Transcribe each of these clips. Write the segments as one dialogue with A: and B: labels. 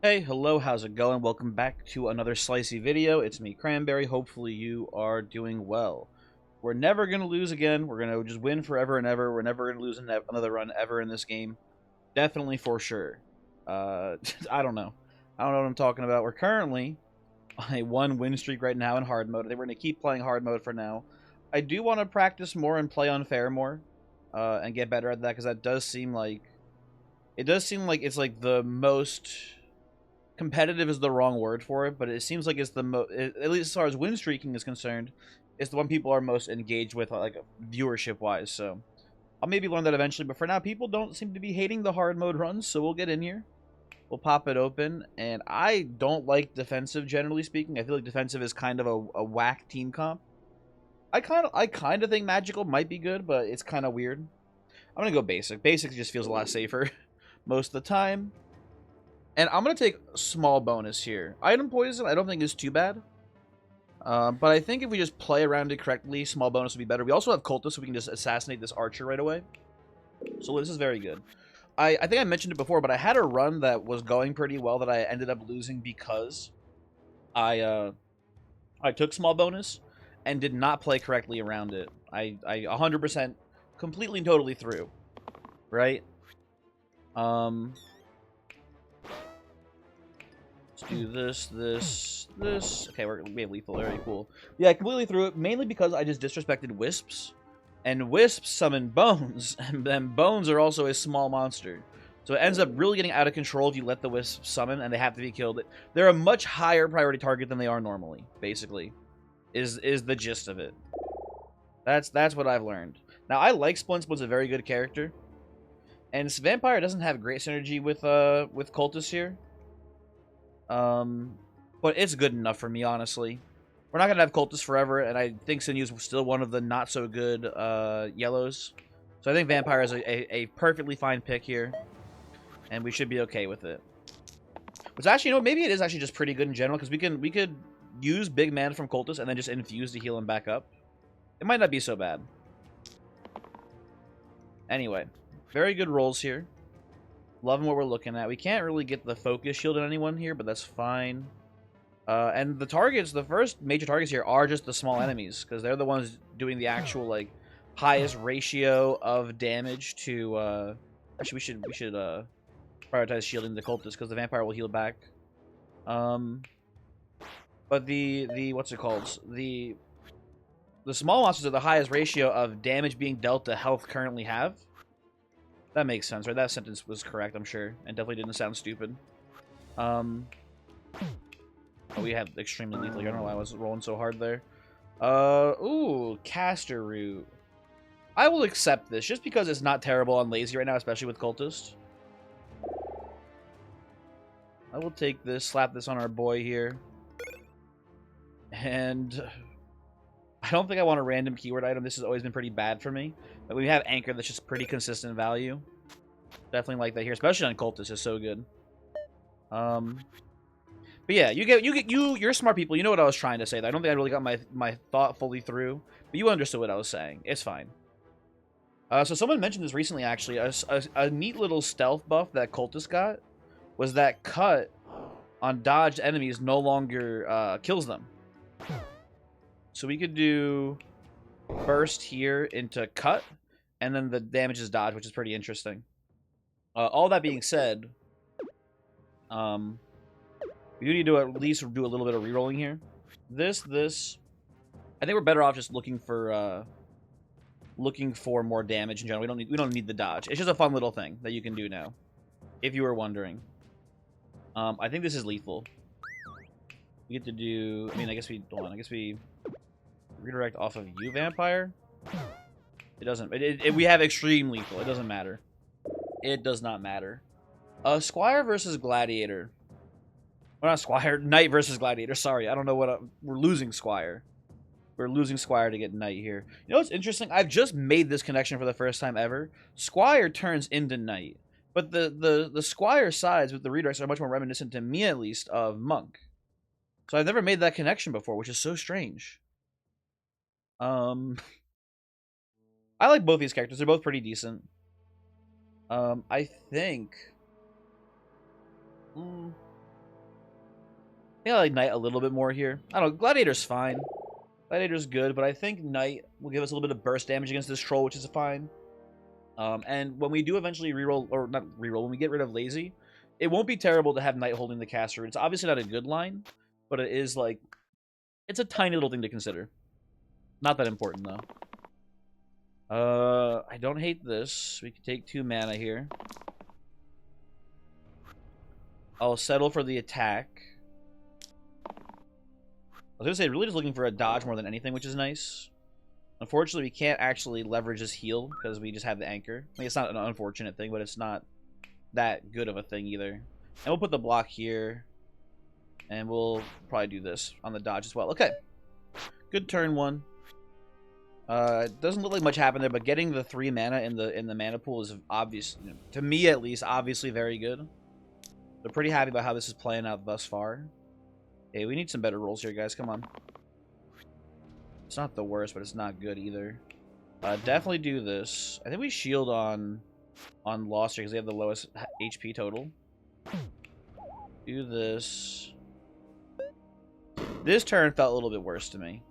A: Hey, hello, how's it going? Welcome back to another Slicey video. It's me, Cranberry. Hopefully you are doing well. We're never going to lose again. We're going to just win forever and ever. We're never going to lose another run ever in this game. Definitely for sure. I don't know. I don't know what I'm talking about. We're currently on a 1-win streak right now in hard mode. I think we're going to keep playing hard mode for now. I do want to practice more and play unfair more and get better at that because that does seem like... It does seem like it's like the most... competitive is the wrong word for it, but it seems like it's the at least as far as win streaking is concerned, it's the one people are most engaged with, like viewership wise. So I'll maybe learn that eventually, but for now, people don't seem to be hating the hard mode runs, so we'll get in here. We'll pop it open, and I don't like defensive, generally speaking. I feel like defensive is kind of a whack team comp. I kind of think magical might be good, but it's kind of weird. I'm gonna go basic. Basic just feels a lot safer most of the time. And I'm going to take small bonus here. Item poison I don't think is too bad. But I think if we just play around it correctly, small bonus would be better. We also have cultists, so we can just assassinate this archer right away. So this is very good. I think I mentioned it before, but I had a run that was going pretty well that I ended up losing because I took small bonus and did not play correctly around it. I 100% completely and totally threw. Right? Let's do this. Okay, we have lethal. Very cool. Yeah, I completely threw it, mainly because I just disrespected wisps. And wisps summon bones, and then bones are also a small monster. So it ends up really getting out of control if you let the wisps summon, and they have to be killed. They're a much higher priority target than they are normally, basically, is the gist of it. That's what I've learned. Now, I like Splint. Splint's a very good character. And Vampire doesn't have great synergy with Cultists here. But it's good enough for me, honestly. We're not gonna have Cultists forever, and I think Sinew's still one of the not so good yellows. So I think Vampire is a perfectly fine pick here, and we should be okay with it. Which actually, you know, maybe it is actually just pretty good in general because we could use big mana from Cultists and then just infuse to heal him back up. It might not be so bad. Anyway, very good rolls here. Loving what we're looking at. We can't really get the focus shield on anyone here, but that's fine. And the targets, the first major targets here are just the small enemies, because they're the ones doing the actual, like, highest ratio of damage to, actually, we should prioritize shielding the cultist, because the vampire will heal back. But what's it called? The small monsters are the highest ratio of damage being dealt to health currently have. That makes sense, right? That sentence was correct, I'm sure, and definitely didn't sound stupid. Oh, we have extremely lethal. I don't know why I was rolling so hard there. Ooh, caster root. I will accept this, just because it's not terrible on lazy right now, especially with cultist. I will take this, slap this on our boy here. And I don't think I want a random keyword item. This has always been pretty bad for me. But we have anchor that's just pretty consistent value. Definitely like that here, especially on cultist. It's so good. But yeah, you're smart people. You know what I was trying to say. I don't think I really got my thought fully through, but you understood what I was saying. It's fine. So someone mentioned this recently, actually. A neat little stealth buff that Cultist got was that cut on dodged enemies no longer kills them. So we could do burst here into cut, and then the damage is dodge, which is pretty interesting. All that being said, we do need to at least do a little bit of rerolling here. This. I think we're better off just looking for more damage in general. We don't need the dodge. It's just a fun little thing that you can do now, if you were wondering. I think this is lethal. We get to do. I mean, I guess we hold on. I guess we redirect off of you, vampire. It doesn't. We have extreme lethal. It doesn't matter. It does not matter. Squire versus gladiator. Well, not Squire. Knight versus Gladiator. Sorry, I don't know what... we're losing Squire. We're losing Squire to get Knight here. You know what's interesting? I've just made this connection for the first time ever. Squire turns into Knight. But the Squire sides with the redirects are much more reminiscent, to me at least, of Monk. So I've never made that connection before, which is so strange. I like both these characters. They're both pretty decent. I think... think I like Knight a little bit more here. I don't know. Gladiator's fine. Gladiator's good, but I think Knight will give us a little bit of burst damage against this troll, which is fine. And when we do eventually reroll, or not reroll, when we get rid of Lazy, it won't be terrible to have Knight holding the caster. It's obviously not a good line, but it is like, it's a tiny little thing to consider. Not that important, though. I don't hate this. We can take 2 mana here. I'll settle for the attack. I was going to say, really just looking for a dodge more than anything, which is nice. Unfortunately, we can't actually leverage this heal because we just have the anchor. I mean, it's not an unfortunate thing, but it's not that good of a thing either. And we'll put the block here. And we'll probably do this on the dodge as well. Okay. Good turn 1. It doesn't look like much happened there, but getting the 3 mana in the mana pool is obvious, you know, to me at least, obviously very good. So pretty happy about how this is playing out thus far. Hey, we need some better rolls here, guys. Come on. It's not the worst, but it's not good either. Definitely do this. I think we shield on Lost here because they have the lowest HP total. Do this. This turn felt a little bit worse to me.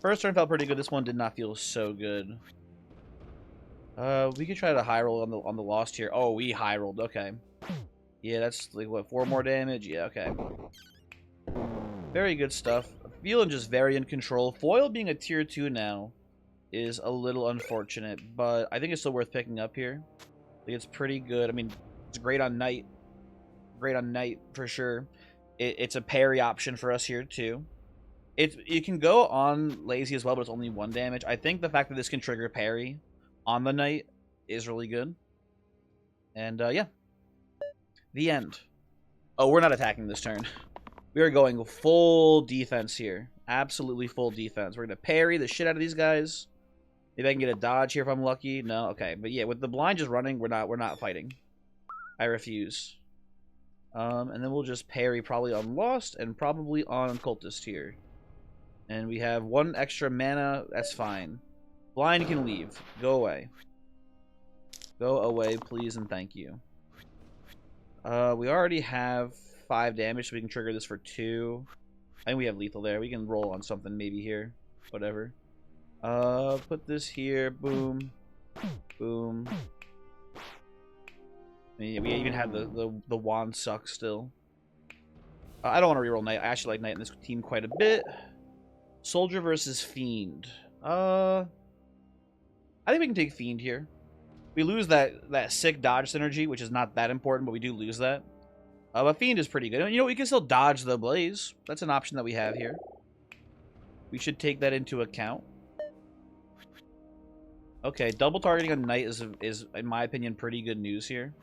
A: First turn felt pretty good. This one did not feel so good. We could try to high roll on the Lost here. Oh, we high rolled. Okay. Yeah, that's like what, 4 more damage? Yeah, okay. Very good stuff. Feeling just very in control. Foil being a tier 2 now is a little unfortunate, but I think it's still worth picking up here. I think it's pretty good. I mean, it's great on Knight. Great on Knight for sure. It's a parry option for us here too. It can go on Lazy as well, but it's only 1 damage. I think the fact that this can trigger parry on the Knight is really good. And yeah. The end. Oh, we're not attacking this turn. We are going full defense here. Absolutely full defense. We're going to parry the shit out of these guys. Maybe I can get a dodge here if I'm lucky. No? Okay. But yeah, with the blind just running, we're not fighting. I refuse. And then we'll just parry probably on Lost and probably on Cultist here. And we have 1 extra mana. That's fine. Blind can leave. Go away. Go away, please, and thank you. We already have 5 damage, so we can trigger this for 2. I think we have lethal there. We can roll on something maybe here. Whatever. Put this here. Boom. Boom. I mean, we even have the wand suck still. I don't want to reroll Knight. I actually like Knight in this team quite a bit. Soldier versus Fiend. I think we can take Fiend here. We lose that sick dodge synergy, which is not that important, but we do lose that. But Fiend is pretty good. You know, we can still dodge the Blaze. That's an option that we have here. We should take that into account. Okay, double targeting on Knight is, in my opinion, pretty good news here.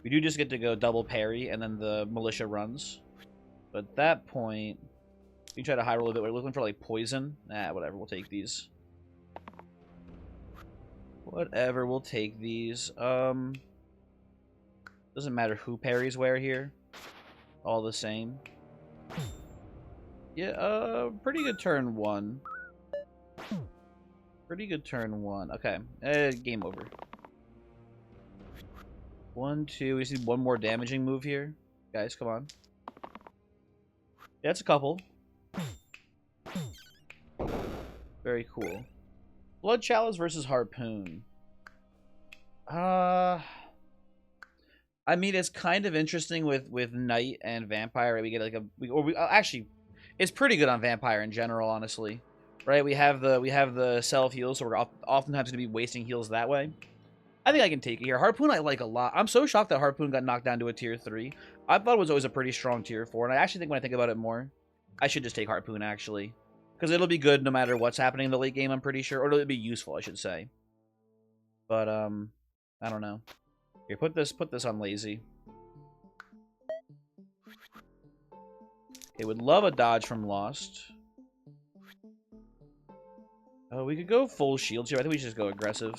A: We do just get to go double parry, and then the Militia runs. But at that point, we can try to high roll a bit. We're looking for, like, poison. Nah, whatever. We'll take these. Whatever, we'll take these. Doesn't matter who parries where here. All the same. Yeah, pretty good turn 1. Pretty good turn 1. Okay, game over. 1, 2, we see 1 more damaging move here. Guys, come on. Yeah, it's a couple. Very cool. Blood Chalice versus Harpoon. I mean, it's kind of interesting with Knight and Vampire. Right? We get like actually, it's pretty good on Vampire in general, honestly. Right? We have the self heal, so we're oftentimes going to be wasting heals that way. I think I can take it here. Harpoon I like a lot. I'm so shocked that Harpoon got knocked down to a tier 3. I thought it was always a pretty strong tier 4, and I actually think when I think about it more, I should just take Harpoon actually. Because it'll be good no matter what's happening in the late game, I'm pretty sure. Or it'll be useful, I should say. But, I don't know. Here, put this on Lazy. Okay, would love a dodge from Lost. Oh, we could go full shields here. I think we should just go aggressive.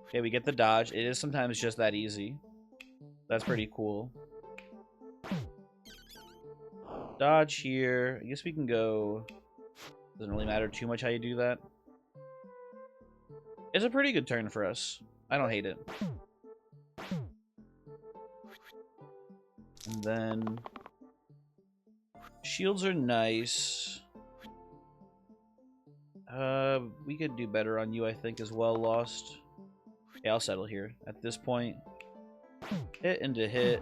A: Okay, we get the dodge. It is sometimes just that easy. That's pretty cool. Dodge here. I guess we can go... Doesn't really matter too much how you do that. It's a pretty good turn for us. I don't hate it. And then... Shields are nice. We could do better on you, I think, as well, Lost. Yeah, I'll settle here. At this point, hit into hit.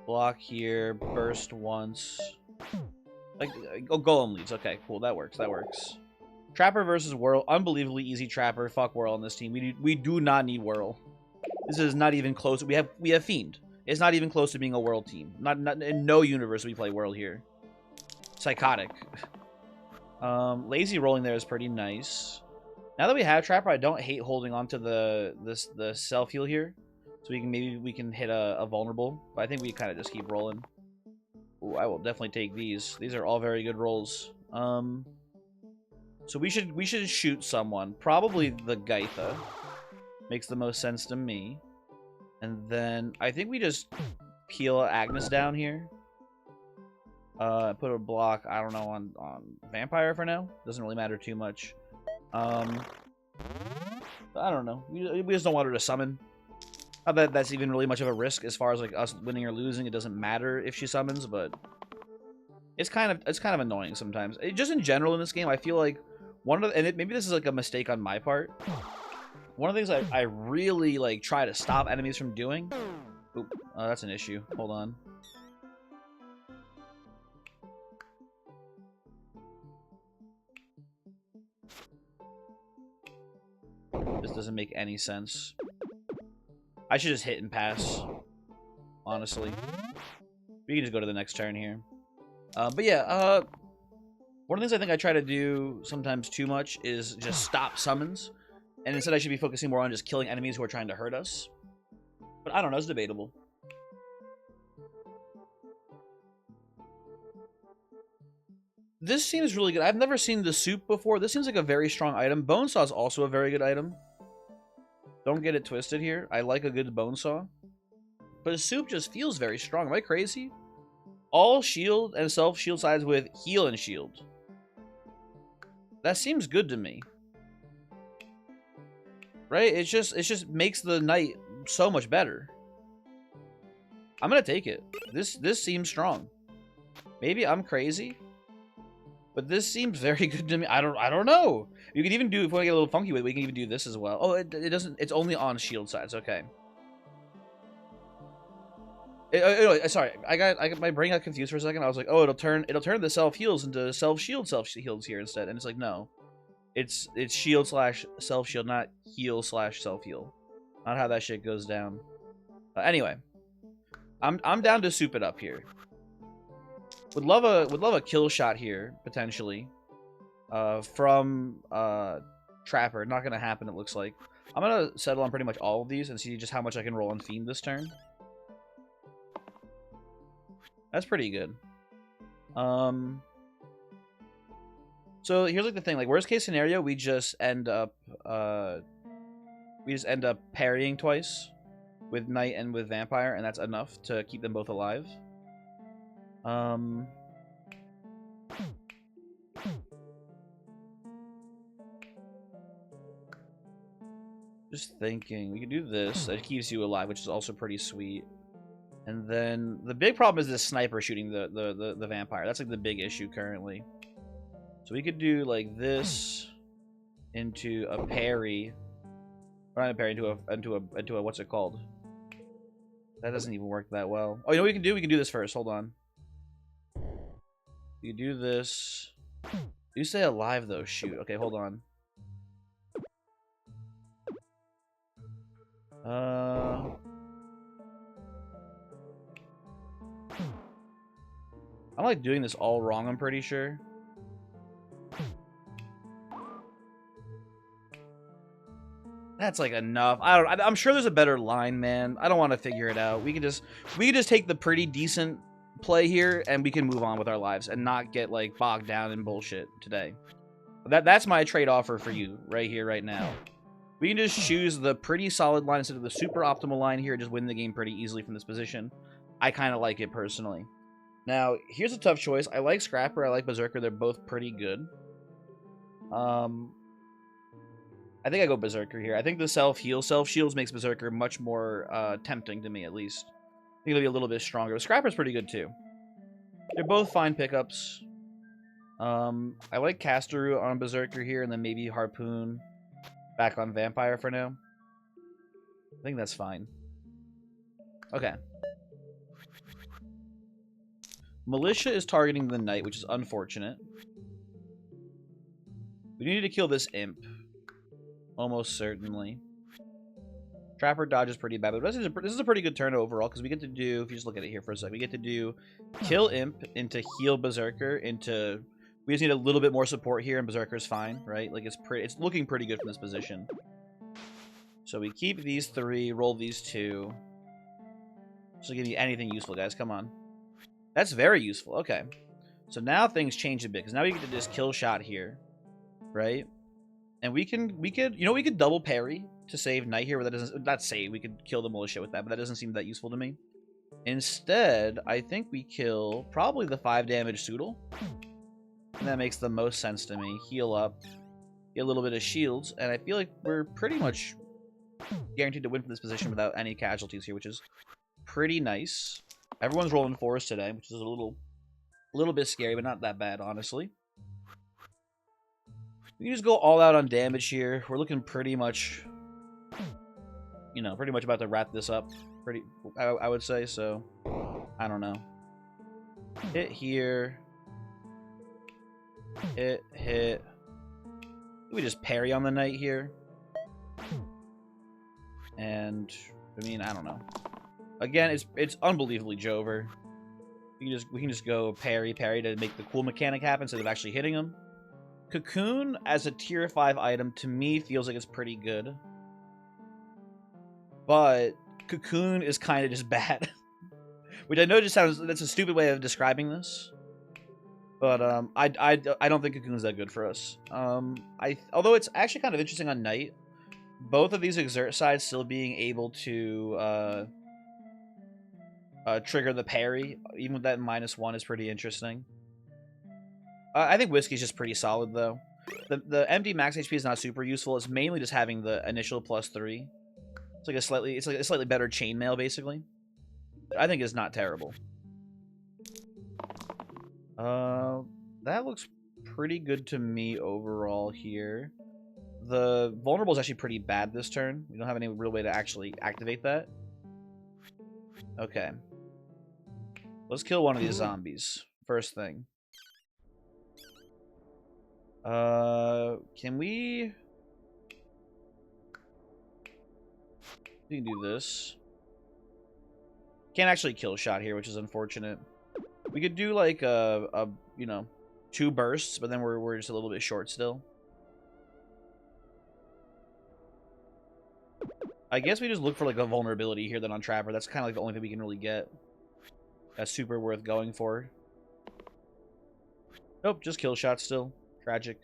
A: Block here, burst once. Like, oh, Golem leads. Okay, cool, that works, that works. Trapper versus Whirl. Unbelievably easy Trapper. Fuck Whirl on this team. We do not need Whirl. This is not even close. We have Fiend. It's not even close to being a Whirl team. Not in no universe we play Whirl here. Psychotic. Lazy rolling there is pretty nice. Now that we have Trapper, I don't hate holding on to the self heal here, so maybe we can hit a vulnerable. But I think we kind of just keep rolling. Ooh, I will definitely take these. These are all very good rolls. So we should shoot someone. Probably the Gaitha. Makes the most sense to me. And then I think we just peel Agnes down here. Put a block, I don't know, on Vampire for now. Doesn't really matter too much. I don't know. We just don't want her to summon. Not that that's even really much of a risk as far as like us winning or losing. It doesn't matter if she summons, but it's kind of annoying sometimes. Just in general in this game, I feel like maybe this is like a mistake on my part. One of the things I really like try to stop enemies from doing. Oop, that's an issue. Hold on. This doesn't make any sense. I should just hit and pass. Honestly. We can just go to the next turn here. But yeah, one of the things I think I try to do sometimes too much is just stop summons. And instead I should be focusing more on just killing enemies who are trying to hurt us. But I don't know, it's debatable. This seems really good. I've never seen the soup before. This seems like a very strong item. Bone Saw is also a very good item. Don't get it twisted here. I like a good Bone Saw. But the soup just feels very strong. Am I crazy? All shield and self-shield sides with heal and shield. That seems good to me. Right? It just makes the knight so much better. I'm gonna take it. This seems strong. Maybe I'm crazy, but this seems very good to me. I don't know. You can even do, if we want to get a little funky with it, we can even do this as well. Oh, it doesn't. It's only on shield sides. Okay. Sorry, I got my brain got confused for a second. I was like, oh, it'll turn the self heals into self heals here instead, and it's like no. It's shield slash self shield, not heal slash self heal. Not how that shit goes down. Anyway, I'm down to soup it up here. Would love a kill shot here potentially, from Trapper. Not gonna happen. It looks like. I'm gonna settle on pretty much all of these and see just how much I can roll on Fiend this turn. That's pretty good. So here's like the thing, like worst case scenario, we just end up parrying twice with Knight and with Vampire, and that's enough to keep them both alive. Just thinking, we could do this. That keeps you alive, which is also pretty sweet. And then the big problem is this sniper shooting the Vampire. That's like the big issue currently. So we could do like this into a parry. Or not a parry, into a what's it called? That doesn't even work that well. Oh, you know what we can do? We can do this first. Hold on. You do this. You stay alive though. Shoot. Okay, hold on. I'm like doing this all wrong, I'm pretty sure. That's like enough. I'm sure there's a better line, man. I don't want to figure it out. We can just take the pretty decent play here and we can move on with our lives and not get like bogged down in bullshit today. That's my trade offer for you right here, right now. We can just choose the pretty solid line instead of the super optimal line here and just win the game pretty easily from this position. I kind of like it personally. Now, here's a tough choice. I like Scrapper, I like Berserker. They're both pretty good. I think I go Berserker here. I think the self-shields makes Berserker much more tempting to me, at least. think it'll be a little bit stronger. But Scrapper's pretty good too. They're both fine pickups. I like Caster on Berserker here, and then maybe Harpoon back on Vampire for now. I think that's fine. Okay. Militia is targeting the Knight, which is unfortunate. We need to kill this Imp. Almost certainly. Trapper dodge is pretty bad, but this is a pretty good turn overall, because we get to do, if you just look at it here for a second, we get to do kill Imp into heal Berserker into... We just need a little bit more support here, and Berserker's fine, right? Like, it's looking pretty good from this position. So we keep these 3, roll these 2. So give me anything useful, guys. Come on. That's very useful. Okay. So now things change a bit, because now we get to just kill shot here, right? And we could double parry to save Knight here, but that doesn't, not save, we could kill the Militia with that, but that doesn't seem that useful to me. Instead, I think we kill probably the 5 damage Soodle. And that makes the most sense to me. Heal up, get a little bit of shields, and I feel like we're pretty much guaranteed to win from this position without any casualties here, which is pretty nice. Everyone's rolling 4s today, which is a little bit scary, but not that bad, honestly. We can just go all out on damage here. We're looking pretty much, you know, pretty much about to wrap this up. I would say, so I don't know. Hit here. Hit. We just parry on the Knight here. And, I mean, I don't know. Again, it's unbelievably Jover. We can just go parry to make the cool mechanic happen instead of actually hitting him. Cocoon as a tier 5 item to me feels like it's pretty good. But Cocoon is kind of just bad. Which I know just sounds, that's a stupid way of describing this. But I don't think Cocoon's that good for us. Although it's actually kind of interesting on Knight, both of these exert sides still being able to trigger the parry, even with that -1, is pretty interesting. I think Whiskey's just pretty solid though. The empty max HP is not super useful. It's mainly just having the initial +3. It's like a slightly better chainmail basically. I think it's not terrible. That looks pretty good to me overall here. The vulnerable is actually pretty bad this turn. We don't have any real way to actually activate that. Okay. Let's kill one of these zombies. First thing. Can we... We can do this. Can't actually kill shot here, which is unfortunate. We could do like you know, 2 bursts, but then we're just a little bit short still. I guess we just look for like a vulnerability here then on Trapper. That's kind of like the only thing we can really get. That's super worth going for. Nope, just kill shot still. Tragic.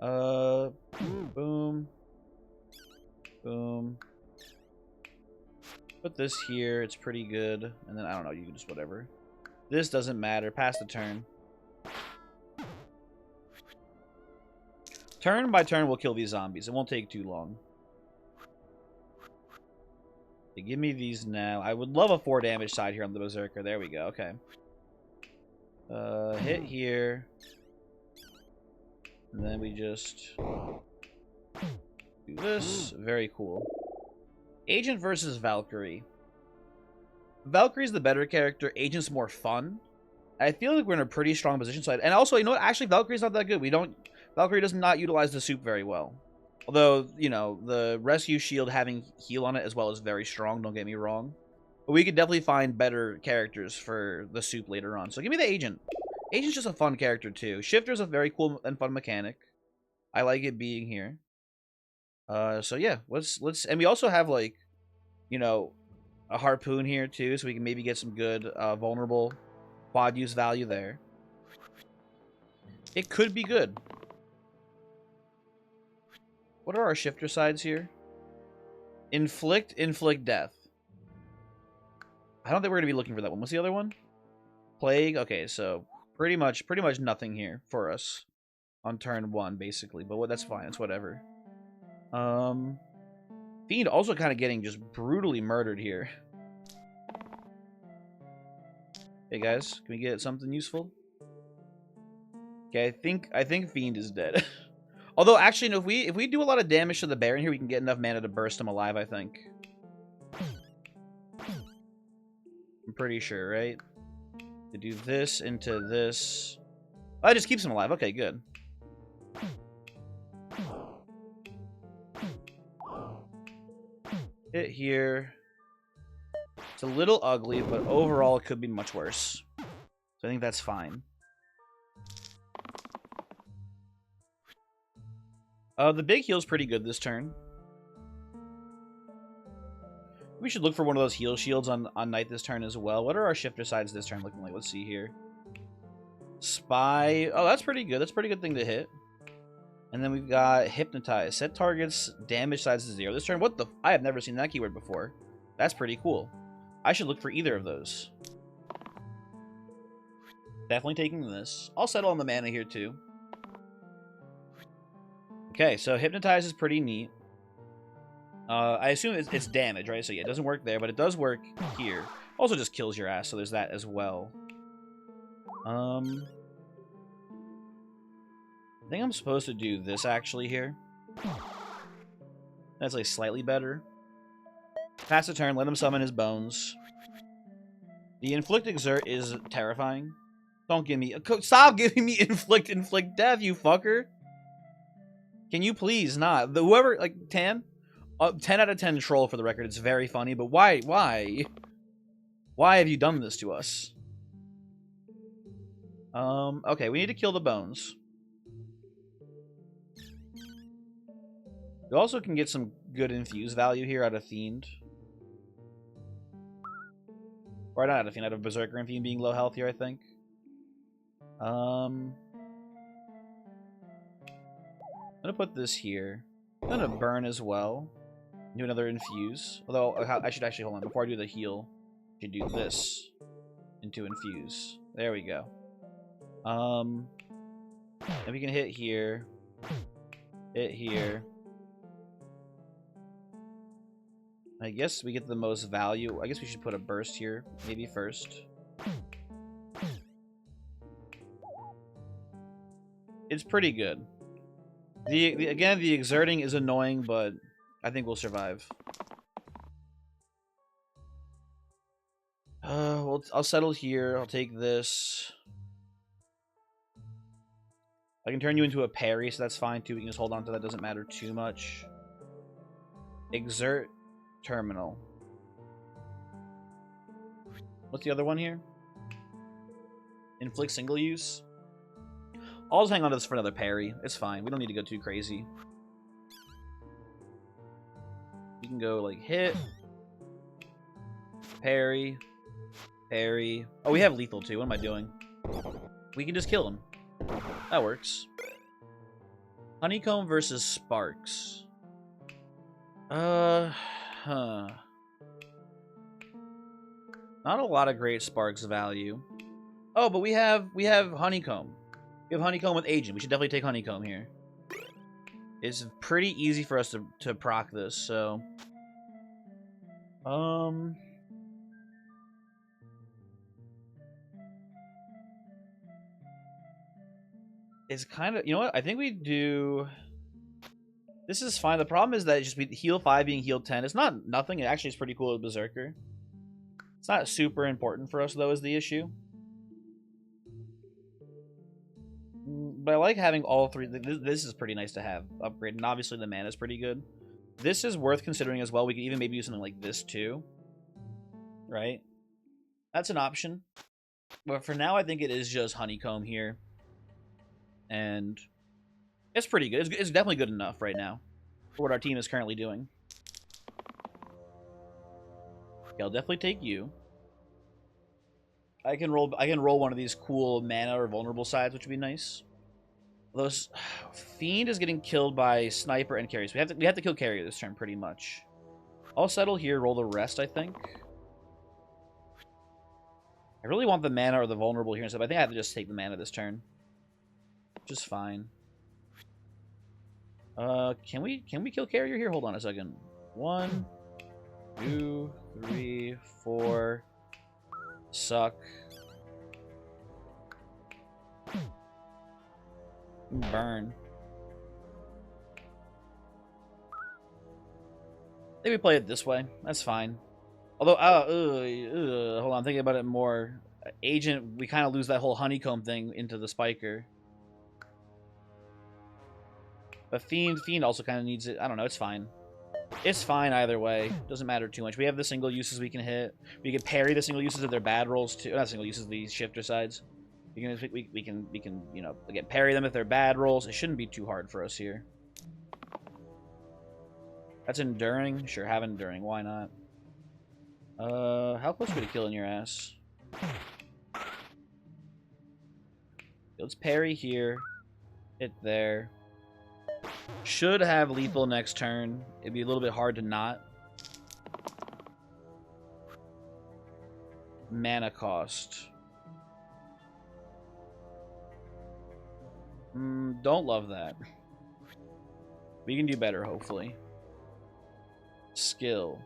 A: Boom. Boom. Put this here, it's pretty good. And then, I don't know, you can just whatever. This doesn't matter. Pass the turn. Turn by turn, we'll kill these zombies. It won't take too long. Okay, give me these now. I would love a 4 damage side here on the Berserker. There we go. Okay. Hit here. And then we just do this. Very cool. Agent versus Valkyrie. Valkyrie's the better character. Agent's more fun. I feel like we're in a pretty strong position. So and also, you know what? Actually, Valkyrie's not that good. Valkyrie does not utilize the soup very well. Although, you know, the rescue shield having heal on it as well is very strong. Don't get me wrong. But we could definitely find better characters for the soup later on. So give me the Agent. Agent's just a fun character too. Shifter's a very cool and fun mechanic. I like it being here. So yeah, let's and we also have like, you know, a Harpoon here too, so we can maybe get some good vulnerable quad use value there. It could be good. What are our shifter sides here? Inflict death. I don't think we're gonna be looking for that one. What's the other one? Plague. Okay, so pretty much nothing here for us on turn 1, basically. But that's fine. It's whatever. Fiend also kind of getting just brutally murdered here. Hey guys, can we get something useful? Okay, I think Fiend is dead. Although actually no, if we do a lot of damage to the Baron here, we can get enough mana to burst him alive, I think. I'm pretty sure, right? To do this into this. Oh, it just keeps him alive. Okay, good. Hit here. It's a little ugly, but overall it could be much worse. So I think that's fine. The big heal's pretty good this turn. We should look for one of those heal shields on Knight this turn as well. What are our shifter sides this turn looking like? Let's see here. Spy. Oh, that's pretty good. That's a pretty good thing to hit. And then we've got Hypnotize. Set targets damage sides to 0 this turn. What the? I have never seen that keyword before. That's pretty cool. I should look for either of those. Definitely taking this. I'll settle on the mana here too. Okay, so Hypnotize is pretty neat. I assume it's damage, right? So yeah, it doesn't work there, but it does work here. Also just kills your ass, so there's that as well. I think I'm supposed to do this actually here. That's like slightly better. Pass the turn, let him summon his bones. The Inflict Exert is terrifying. Don't give me... Stop giving me Inflict Death, you fucker! Can you please not? Whoever... Like, Tan? 10 out of 10 troll for the record. It's very funny, but why? Why? Why have you done this to us? Okay, we need to kill the bones. We also can get some good infuse value here out of Fiend. Or not out of Fiend, out of Berserker and Fiend being low health here, I think. I'm gonna put this here. I'm gonna burn as well. Do another infuse. Although, I should actually, hold on, before I do the heal, I should do this into infuse. There we go. And we can hit here. Hit here. I guess we get the most value. I guess we should put a burst here, maybe first. It's pretty good. Again, the exerting is annoying, but I think we'll survive. Well, I'll settle here. I'll take this. I can turn you into a parry, so that's fine too. We can just hold on to that. Doesn't matter too much. Exert terminal. What's the other one here? Inflict single use. I'll just hang on to this for another parry. It's fine. We don't need to go too crazy. We can go like hit, parry, parry. Oh, we have lethal too. What am I doing? We can just kill him. That works. Honeycomb versus Sparks. Not a lot of great Sparks value. Oh, but we have Honeycomb. We have Honeycomb with Agent. We should definitely take Honeycomb here. It's pretty easy for us to proc this, so... It's kind of... You know what? I think we do... This is fine. The problem is that it's just heal 5 being heal 10. It's not nothing. It actually is pretty cool with Berserker. It's not super important for us, though, is the issue. But I like having all three. This is pretty nice to have upgrade, and obviously the mana is pretty good. This is worth considering as well. We could even maybe do something like this too, right? That's an option. But for now, I think it is just Honeycomb here, and it's pretty good. It's definitely good enough right now for what our team is currently doing. Okay, I'll definitely take you. I can roll one of these cool mana or vulnerable sides, which would be nice. Those Fiend is getting killed by Sniper and Carry, so we have to kill Carrier this turn pretty much. I'll settle here, roll the rest, I think. I really want the mana or the vulnerable here and stuff. I think I have to just take the mana this turn. Which is fine. Can we kill Carrier here? Hold on a second. 1, 2, 3, 4. Suck. Burn. Maybe play it this way. That's fine. Although, hold on, I'm thinking about it more. Agent, we kind of lose that whole honeycomb thing into the spiker. But Fiend also kind of needs it. I don't know, it's fine. It's fine either way. Doesn't matter too much. We have the single uses we can hit. We can parry the single uses of their bad rolls too. Not single uses, the shifter sides. We can, you know, again, parry them if they're bad rolls. It shouldn't be too hard for us here. That's enduring? Sure, have enduring. Why not? How close are we to killing your ass? Let's parry here. Hit there. Should have lethal next turn. It'd be a little bit hard to not. Mana cost. Don't love that. We can do better, hopefully. Skill.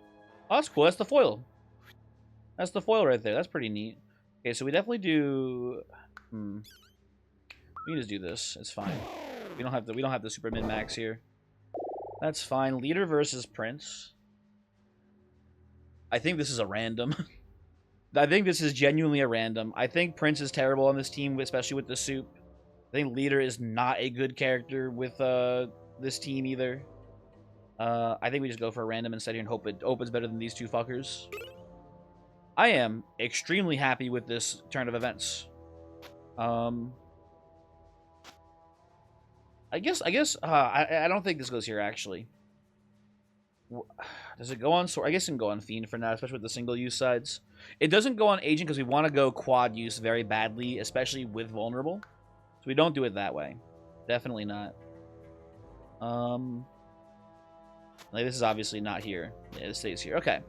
A: Oh, that's cool. That's the foil. That's the foil right there. That's pretty neat. Okay, so we definitely do... We can just do this. It's fine. We don't have the super min-max here. That's fine. Leader versus Prince. I think this is a random. I think this is genuinely a random. I think Prince is terrible on this team, especially with the soup. I think Leader is not a good character with this team either. I think we just go for a random instead here and hope it's better than these two fuckers. I am extremely happy with this turn of events. I guess I don't think this goes here actually. Does it go on sword? I guess it can go on Fiend for now, especially with the single use sides. It doesn't go on Agent because we want to go quad use very badly, especially with vulnerable. So we don't do it that way. Definitely not. Like this is obviously not here. Yeah, it stays here. Okay.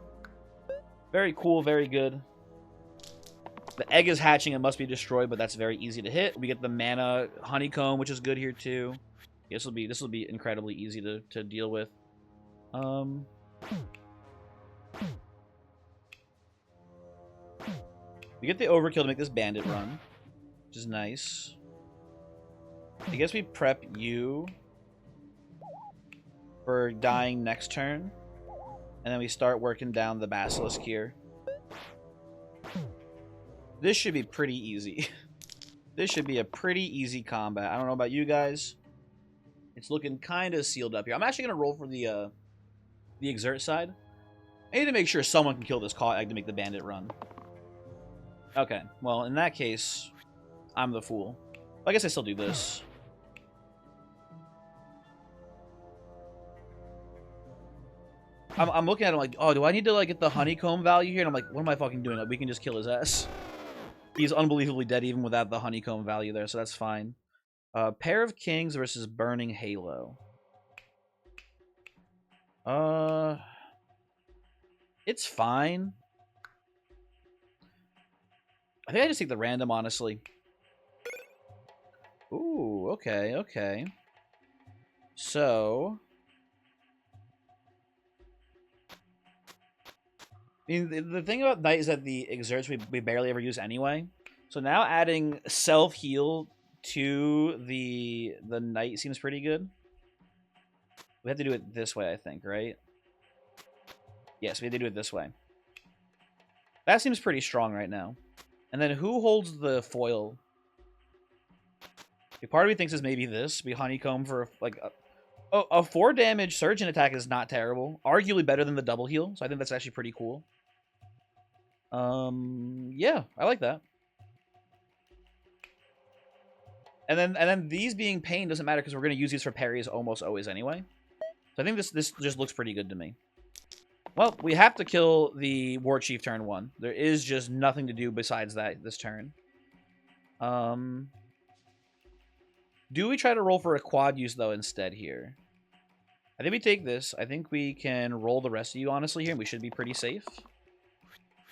A: Very cool, very good. The egg is hatching and must be destroyed, but that's very easy to hit. We get the mana honeycomb, which is good here too. This will be incredibly easy to deal with. We get the overkill to make this bandit run, which is nice. I guess we prep you for dying next turn, and then we start working down the basilisk here. This should be pretty easy. This should be a pretty easy combat. I don't know about you guys. It's looking kind of sealed up here. I'm actually going to roll for the exert side. I need to make sure someone can kill this claw egg to make the bandit run. Okay, well, in that case, I'm the fool. I guess I still do this. I'm looking at him like, oh, do I need to like get the honeycomb value here? And I'm like, what am I fucking doing? We can just kill his ass. He's unbelievably dead even without the honeycomb value there, so that's fine. Pair of Kings versus Burning Halo. It's fine. I think I just take the random, honestly. Ooh, okay, okay. So... I mean, the thing about Knight is that the exerts we barely ever use anyway. So now adding self-heal to the Knight seems pretty good. We have to do it this way, I think, right? Yes, we have to do it this way. That seems pretty strong right now. And then who holds the foil? Part of me thinks is maybe this. Be Honeycomb for like a 4 damage surgeon attack is not terrible. Arguably better than the double heal, so I think that's actually pretty cool. Yeah, I like that. And then these being pain doesn't matter because we're gonna use these for parries almost always anyway. So I think this just looks pretty good to me. Well, we have to kill the War Chief turn 1. There is just nothing to do besides that this turn. Do we try to roll for a quad use though instead here? I think we take this. I think we can roll the rest of you honestly here, and we should be pretty safe.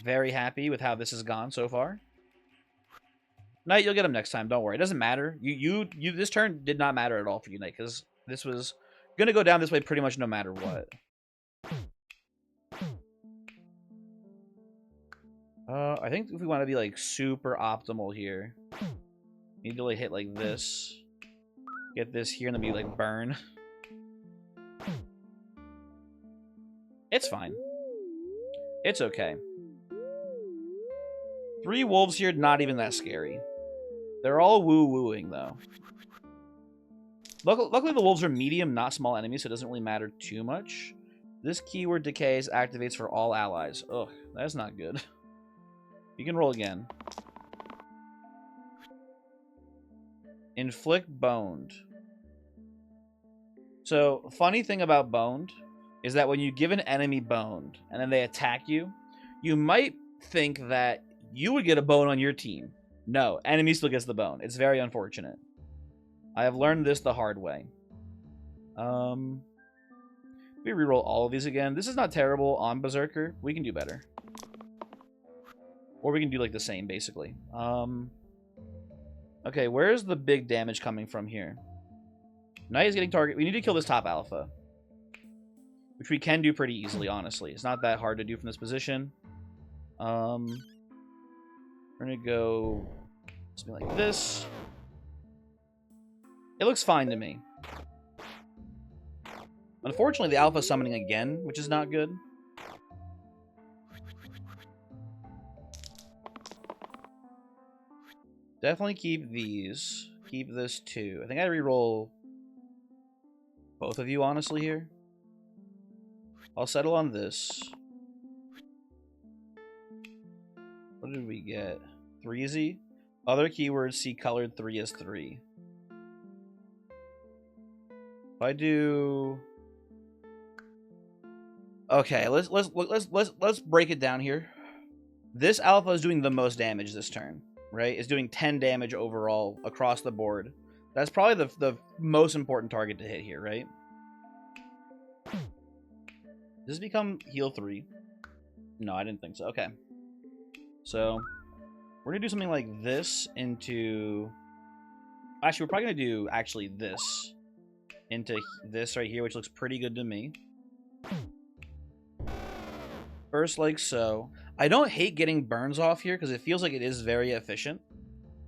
A: Very happy with how this has gone so far. Knight, you'll get him next time. Don't worry. It doesn't matter. You this turn did not matter at all for you, Knight, because this was gonna go down this way pretty much no matter what. I think if we want to be like super optimal here, Need to like hit like this. Get this here and then be like burn. It's fine. It's okay. 3 wolves here, not even that scary. They're all woo-wooing, though. Luckily, the wolves are medium, not small enemies, so it doesn't really matter too much. This keyword decays activates for all allies. Ugh, that's not good. You can roll again. Inflict boned. So, funny thing about boned is that when you give an enemy boned and then they attack you, you might think that you would get a bone on your team. No, enemy still gets the bone. It's very unfortunate. I have learned this the hard way. We reroll all of these again. This is not terrible on Berserker. We can do better. Or we can do like the same, basically. Okay, where's the big damage coming from here? Knight is getting target. We need to kill this top alpha. Which we can do pretty easily, honestly. It's not that hard to do from this position. We're gonna go something like this. It looks fine to me. Unfortunately, the alpha is summoning again, which is not good. Definitely keep these. Keep this too. I think I reroll both of you, honestly, here. I'll settle on this. What did we get? 3Z? Other keywords see colored 3 as 3. If I do... Okay, let's break it down here. This alpha is doing the most damage this turn, right? It's doing 10 damage overall across the board. That's probably the most important target to hit here, right? Does this become heal 3? No, I didn't think so. Okay. So, we're going to do something like this into... Actually, we're probably going to do, actually, this into this right here, which looks pretty good to me. First, like so. I don't hate getting burns off here, because it feels like it is very efficient.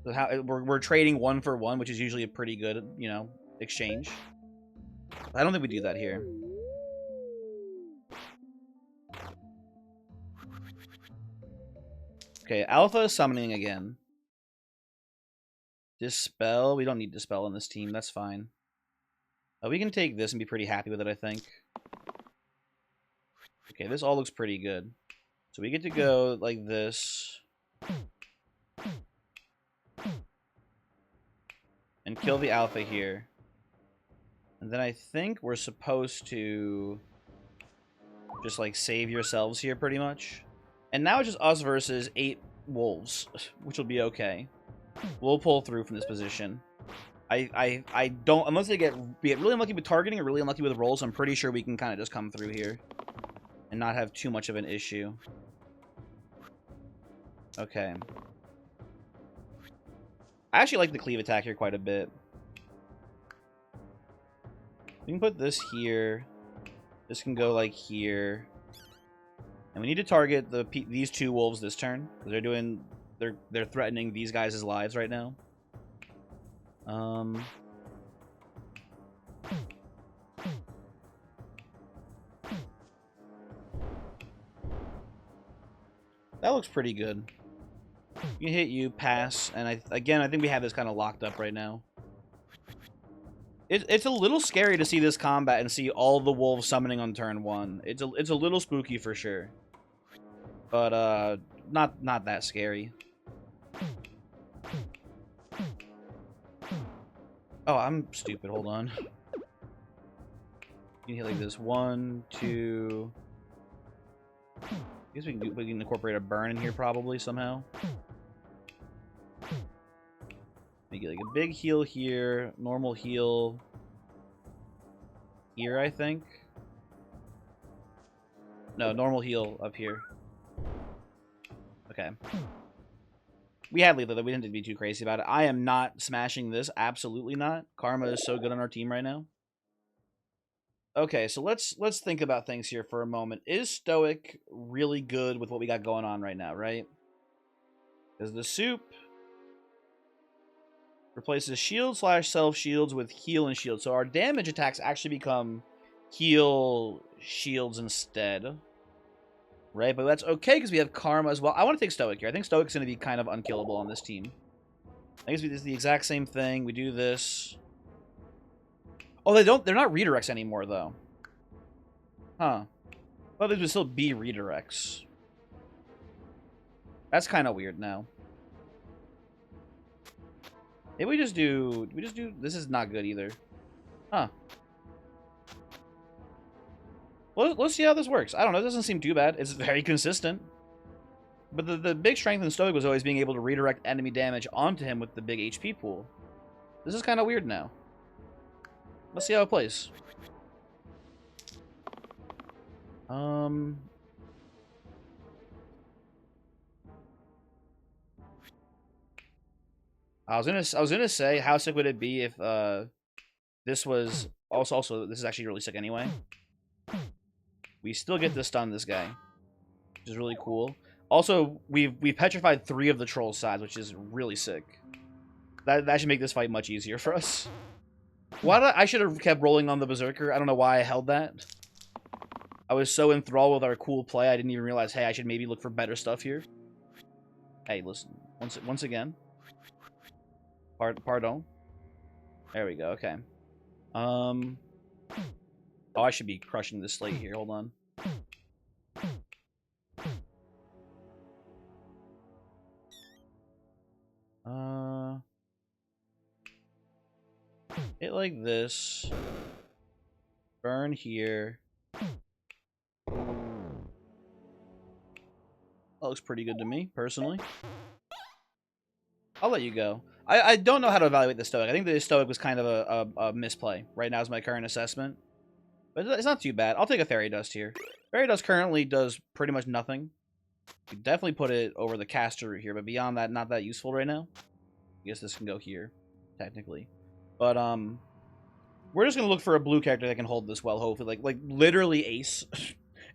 A: We're trading 1 for 1, which is usually a pretty good, you know, exchange. I don't think we do that here. Okay, alpha is summoning again. Dispel. We don't need dispel on this team. That's fine. We can take this and be pretty happy with it, I think. Okay, this all looks pretty good. So we get to go like this. And kill the alpha here. And then I think we're supposed to just like save yourselves here pretty much. And now it's just us versus 8 wolves, which will be okay. We'll pull through from this position. I don't, unless they get really unlucky with targeting or really unlucky with rolls, I'm pretty sure we can kind of just come through here and not have too much of an issue. Okay. I actually like the cleave attack here quite a bit. We can put this here. This can go like here. And we need to target these 2 wolves this turn, because they're threatening these guys' lives right now. That looks pretty good. You hit you, pass, and again I think we have this kind of locked up right now. It's a little scary to see this combat and see all the wolves summoning on turn 1. It's a little spooky for sure. But not that scary. Oh, I'm stupid. Hold on. You can hit like this. 1, 2. I guess we can incorporate a burn in here probably somehow. Make it like a big heal here, normal heal here, I think. No, normal heal up here. Okay. We had lethal, though. We didn't need to be too crazy about it. I am not smashing this. Absolutely not. Karma is so good on our team right now. Okay, so let's think about things here for a moment. Is Stoic really good with what we got going on right now, right? Because the soup... Replaces shield / self shields with heal and shield. So our damage attacks actually become heal shields instead. Right, but that's okay because we have Karma as well. I want to take Stoic here. I think Stoic's going to be kind of unkillable on this team. I guess it's the exact same thing. We do this. Oh, they're not redirects anymore, though. Huh. Well, these would still be redirects. That's kind of weird now. Maybe we just do... This is not good either. Huh. Well, let's see how this works. I don't know. It doesn't seem too bad. It's very consistent. But the big strength in Stoic was always being able to redirect enemy damage onto him with the big HP pool. This is kind of weird now. Let's see how it plays. I was gonna say, how sick would it be if this was also this is actually really sick anyway. We still get to stun this guy, which is really cool. Also, we petrified 3 of the troll's sides, which is really sick. That should make this fight much easier for us. I should have kept rolling on the Berserker. I don't know why I held that. I was so enthralled with our cool play, I didn't even realize, hey, I should maybe look for better stuff here. Hey, listen. Once again. Pardon. There we go, okay. Oh, I should be crushing this slate here. Hold on. Hit like this. Burn here. That looks pretty good to me, personally. I'll let you go. I don't know how to evaluate the Stoic. I think the Stoic was kind of a misplay. Right now is my current assessment. But it's not too bad. I'll take a Fairy Dust here. Fairy Dust currently does pretty much nothing. You definitely put it over the caster route here, but beyond that, not that useful right now. I guess this can go here, technically. But we're just gonna look for a blue character that can hold this well, hopefully. Like literally Ace.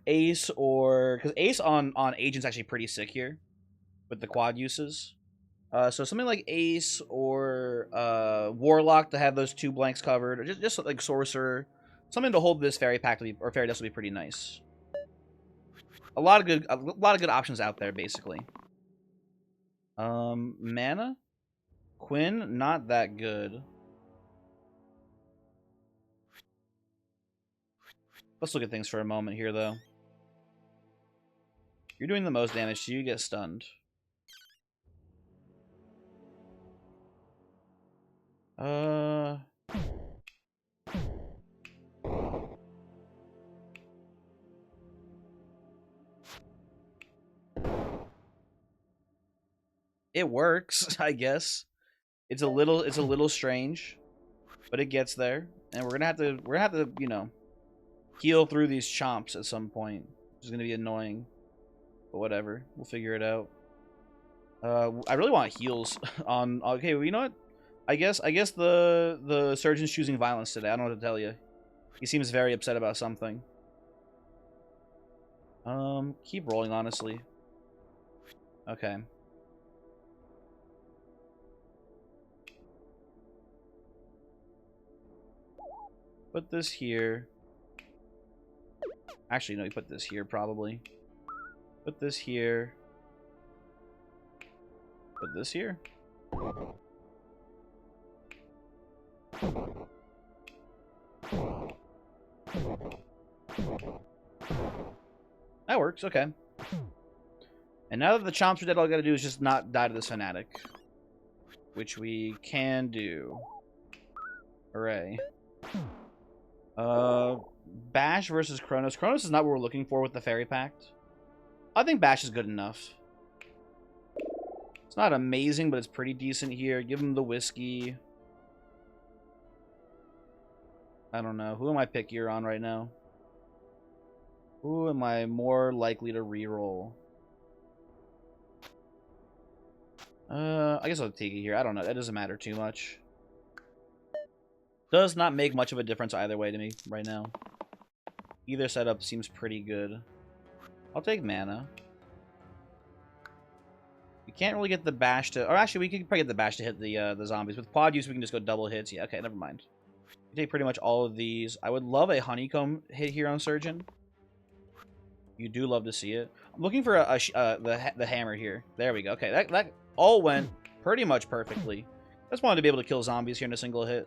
A: Ace or... Because Ace on Agent's actually pretty sick here. With the quad uses. So something like Ace or Warlock to have those 2 blanks covered, or just like Sorcerer, something to hold this Fairy Pack or Fairy Dust would be pretty nice. A lot of good options out there, basically. Mana, Quinn, not that good. Let's look at things for a moment here, though. You're doing the most damage, so you get stunned. It works, I guess. It's a little strange, but it gets there, and we're gonna have to, you know, heal through these chomps at some point, which is gonna be annoying, but whatever, we'll figure it out. I really want heals on. Okay, well, you know what? I guess the surgeon's choosing violence today. I don't know what to tell you. He seems very upset about something. Keep rolling, honestly. Okay. Put this here. Actually, no, you put this here, probably. Put this here. Put this here. That works, okay. And now that the chomps are dead, all I gotta do is just not die to this fanatic. Which we can do. Hooray. Bash versus Kronos. Kronos is not what we're looking for with the Fairy Pact. I think Bash is good enough. It's not amazing, but it's pretty decent here. Give him the whiskey. I don't know. Who am I pickier on right now? Who am I more likely to reroll? I guess I'll take it here. I don't know. That doesn't matter too much. Does not make much of a difference either way to me right now. Either setup seems pretty good. I'll take mana. We can't really get the bash to... Or actually, we could probably get the bash to hit the zombies. With quad use, we can just go double hits. Yeah, okay, never mind. We take pretty much all of these. I would love a Honeycomb hit here on Surgeon. You do love to see it. I'm looking for the hammer here. There we go. Okay, that all went pretty much perfectly. Just wanted to be able to kill zombies here in a single hit.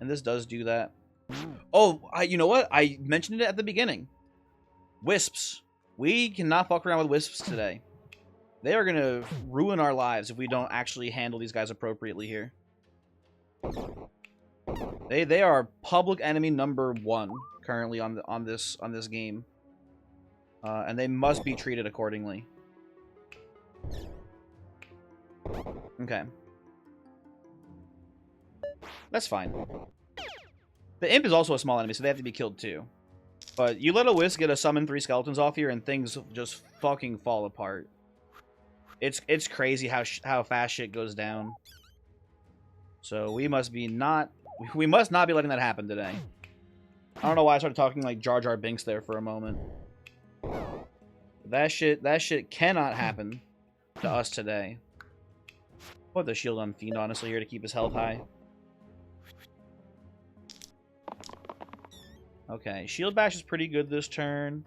A: And this does do that. Oh, you know what? I mentioned it at the beginning. Wisps. We cannot fuck around with wisps today. They are going to ruin our lives if we don't actually handle these guys appropriately here. They are public enemy number 1 currently on this game. And they must be treated accordingly. Okay. That's fine. The imp is also a small enemy, so they have to be killed too. But you let a wisp get a summon 3 skeletons off here, and things just fucking fall apart. It's crazy how fast shit goes down. So we must not be letting that happen today. I don't know why I started talking like Jar Jar Binks there for a moment. That shit cannot happen to us today. Put the shield on Fiend honestly here to keep his health high. Okay, Shield Bash is pretty good this turn.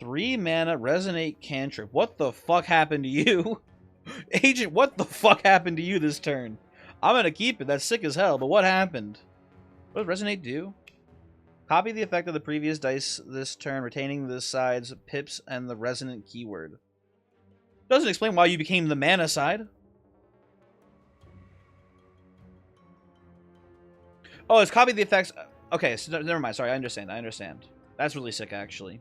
A: 3 mana Resonate Cantrip. What the fuck happened to you? Agent, what the fuck happened to you this turn? I'm gonna keep it. That's sick as hell, but what happened? What does Resonate do? Copy the effect of the previous dice this turn, retaining the sides, pips, and the resonant keyword. Doesn't explain why you became the mana side. Oh, it's copy the effects... Okay, so never mind. Sorry, I understand. That's really sick, actually.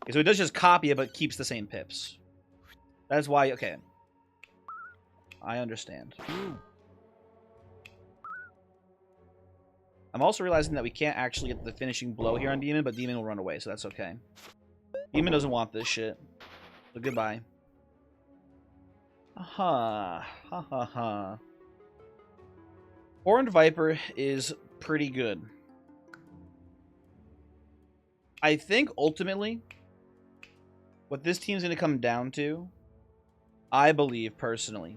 A: Okay, so it does just copy it, but keeps the same pips. That's why... Okay. I understand. I'm also realizing that we can't actually get the finishing blow here on Demon, but Demon will run away, so that's okay. Demon doesn't want this shit. So goodbye. Ha ha ha. Horned Viper is pretty good. I think ultimately what this team's going to come down to, I believe personally,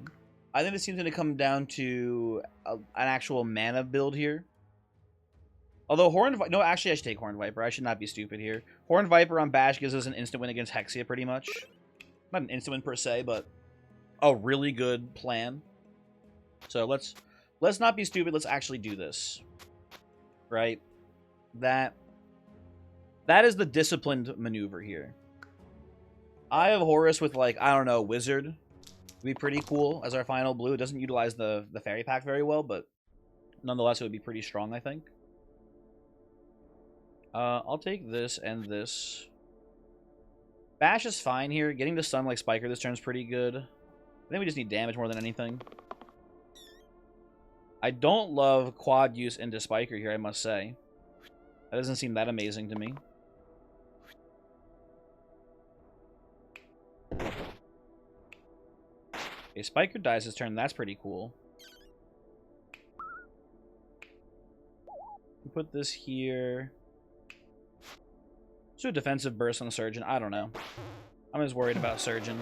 A: I think this team's going to come down to an actual mana build here. Although Horned Viper... No, actually I should take Horned Viper. I should not be stupid here. Horned Viper on Bash gives us an instant win against Hexia pretty much. Not an instant win per se, but a really good plan. So let's not be stupid. Let's actually do this. Right? That is the disciplined maneuver here. I have Horus with, like, I don't know, Wizard. Would be pretty cool as our final blue. It doesn't utilize the Fairy Pack very well, but nonetheless, it would be pretty strong, I think. I'll take this and this. Bash is fine here. Getting the stun like Spiker this turn is pretty good. I think we just need damage more than anything. I don't love quad use into Spiker here, I must say. That doesn't seem that amazing to me. Okay, Spiker dies this turn. That's pretty cool. Put this here. Let's do a defensive burst on Surgeon. I don't know. I'm just worried about Surgeon.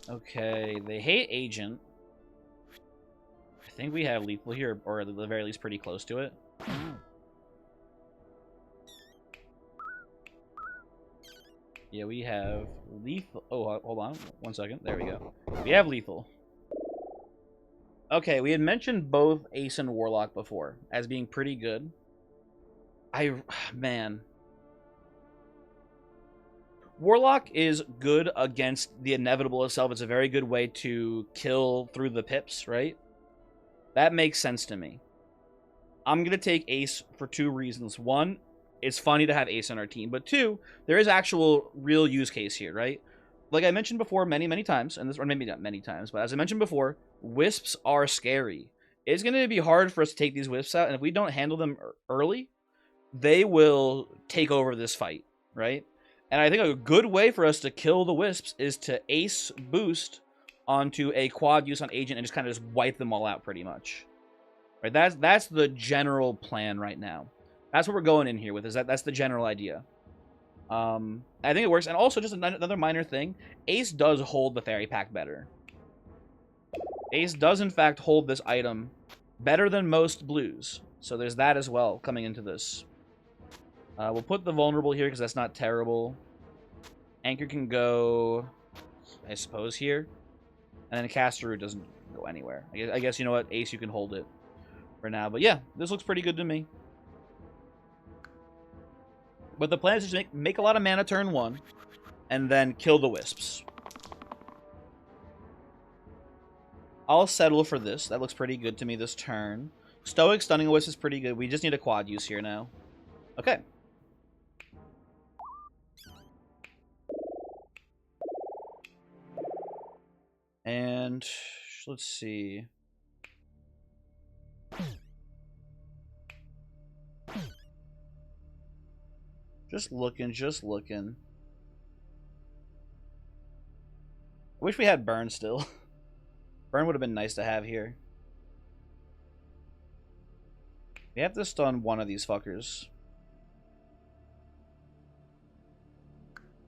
A: Okay, they hate Agent. I think we have lethal here, or at the very least pretty close to it. Yeah, we have lethal. Oh, hold on. 1 second. There we go. We have lethal. Okay, we had mentioned both Ace and Warlock before as being pretty good. Man. Warlock is good against the inevitable itself. It's a very good way to kill through the pips, right? That makes sense to me. I'm going to take Ace for 2 reasons. 1, it's funny to have Ace on our team. But 2, there is actual real use case here, right? Like I mentioned before many times, and this, or maybe not many times, but as I mentioned before, Wisps are scary. It's going to be hard for us to take these Wisps out, and if we don't handle them early, they will take over this fight, right? And I think a good way for us to kill the Wisps is to Ace boost onto a quad use on Agent and just kind of just wipe them all out pretty much. Right? That's the general plan right now. That's what we're going in here with, is that's the general idea. I think it works. And also, just another minor thing, Ace does hold the Fairy Pack better. Ace does, in fact, hold this item better than most blues. So there's that as well coming into this. We'll put the Vulnerable here because that's not terrible. Anchor can go, I suppose, here. And then Caster Root doesn't go anywhere. I guess, you know what? Ace, you can hold it for now. But yeah, this looks pretty good to me. But the plan is to make a lot of mana turn 1. And then kill the Wisps. I'll settle for this. That looks pretty good to me this turn. Stoic Stunning a Wisp is pretty good. We just need a quad use here now. Okay. And let's see. Just looking. I wish we had Burn still. Burn would have been nice to have here. We have to stun one of these fuckers.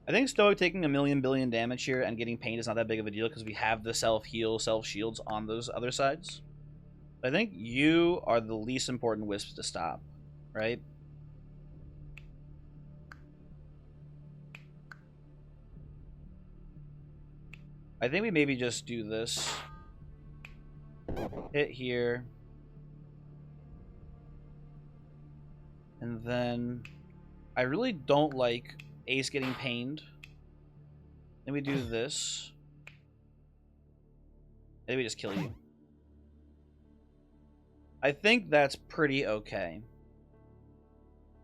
A: I think Stoic taking a million billion damage here and getting paint is not that big of a deal because we have the self-heal, self-shields on those other sides. I think you are the least important Wisps to stop, right? I think we maybe just do this. Hit here. And then I really don't like Ace getting pained. Then we do this. Then we just kill you. I think that's pretty okay.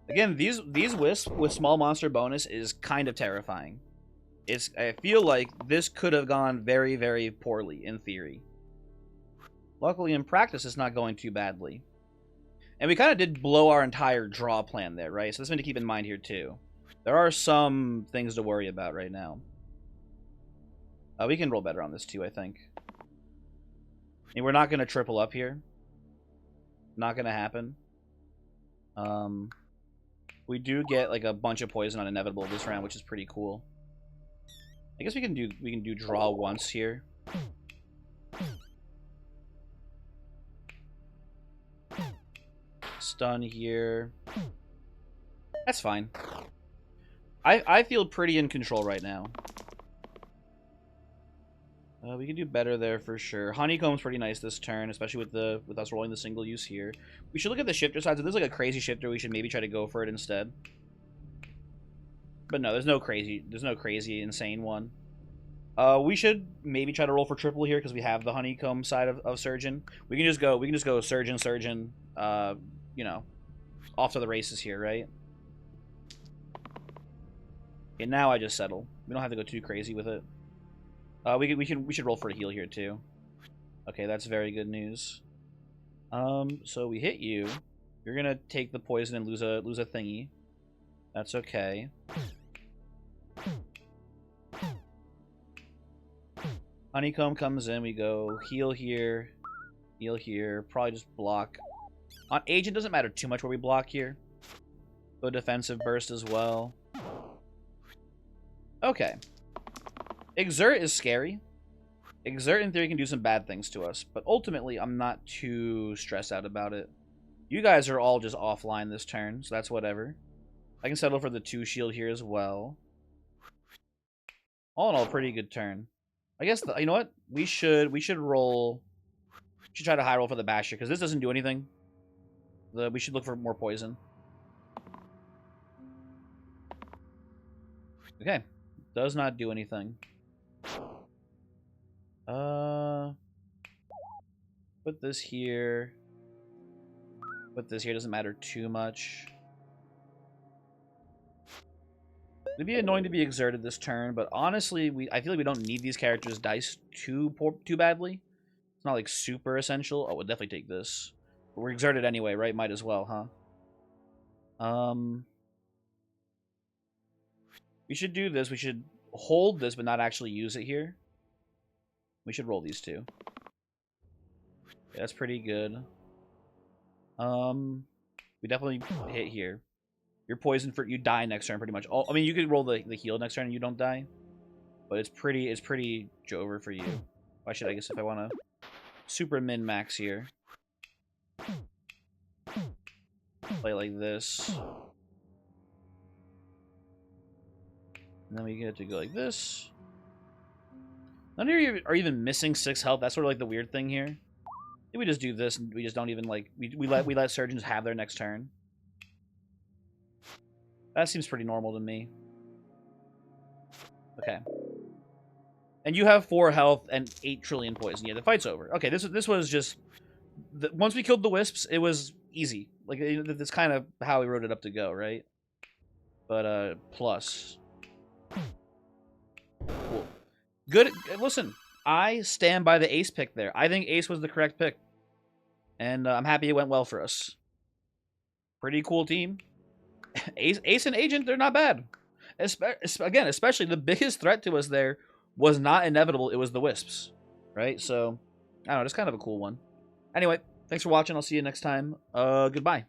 A: Again, these Wisps with small monster bonus is kind of terrifying. I feel like this could have gone very, very poorly in theory. Luckily, in practice, it's not going too badly. And we kind of did blow our entire draw plan there, right? So that's something to keep in mind here, too. There are some things to worry about right now. We can roll better on this, too, I think. And we're not going to triple up here. Not going to happen. We do get, like, a bunch of poison on Inevitable this round, which is pretty cool. I guess we can do draw once here. Stun here. That's fine. I feel pretty in control right now. We can do better there for sure. Honeycomb's pretty nice this turn, especially with us rolling the single use here. We should look at the shifter side. If there's like a crazy shifter, we should maybe try to go for it instead. But no, there's no crazy insane one. We should maybe try to roll for triple here because we have the Honeycomb side of Surgeon. We can just go Surgeon, you know, off to the races here, right? Okay, now I just settle. We don't have to go too crazy with it. We should roll for a heal here too. Okay, that's very good news. So we hit you. You're gonna take the poison and lose a thingy. That's okay. Honeycomb comes in. We go heal here, heal here. Probably just block. On Agent doesn't matter too much where we block here. Go defensive burst as well. Okay. Exert is scary. Exert in theory can do some bad things to us, but ultimately I'm not too stressed out about it. You guys are all just offline this turn, so that's whatever. I can settle for the 2 shield here as well. All in all, pretty good turn. I guess you know what? We should roll. We should try to high roll for the Basher because this doesn't do anything. We should look for more poison. Okay, does not do anything. Put this here. Put this here. Doesn't matter too much. It'd be annoying to be exerted this turn, but honestly, I feel like we don't need these characters' dice too badly. It's not like super essential. Oh, we'll definitely take this. But we're exerted anyway, right? Might as well, huh? We should do this. We should hold this, but not actually use it here. We should roll these 2. Yeah, that's pretty good. We definitely hit here. You're poisoned for... You die next turn, pretty much. I mean, you could roll the heal next turn and you don't die. But it's pretty Jover for you. Why should I guess if I want to super min-max here. Play like this. And then we get to go like this. None of you are even missing 6 health. That's sort of like the weird thing here. Maybe we just do this and we just don't even like we let surgeons have their next turn. That seems pretty normal to me. Okay. And you have 4 health and 8 trillion poison. Yeah, the fight's over. Okay, this was just once we killed the wisps, it was easy. Like that's kind of how we wrote it up to go, right? But plus. Cool. Good. Listen, I stand by the Ace pick there. I think Ace was the correct pick. And I'm happy it went well for us. Pretty cool team. Ace and Agent, they're not bad. Again, especially the biggest threat to us there was not inevitable. It was the Wisps. Right? So, I don't know. It's kind of a cool one. Anyway, thanks for watching. I'll see you next time. Goodbye.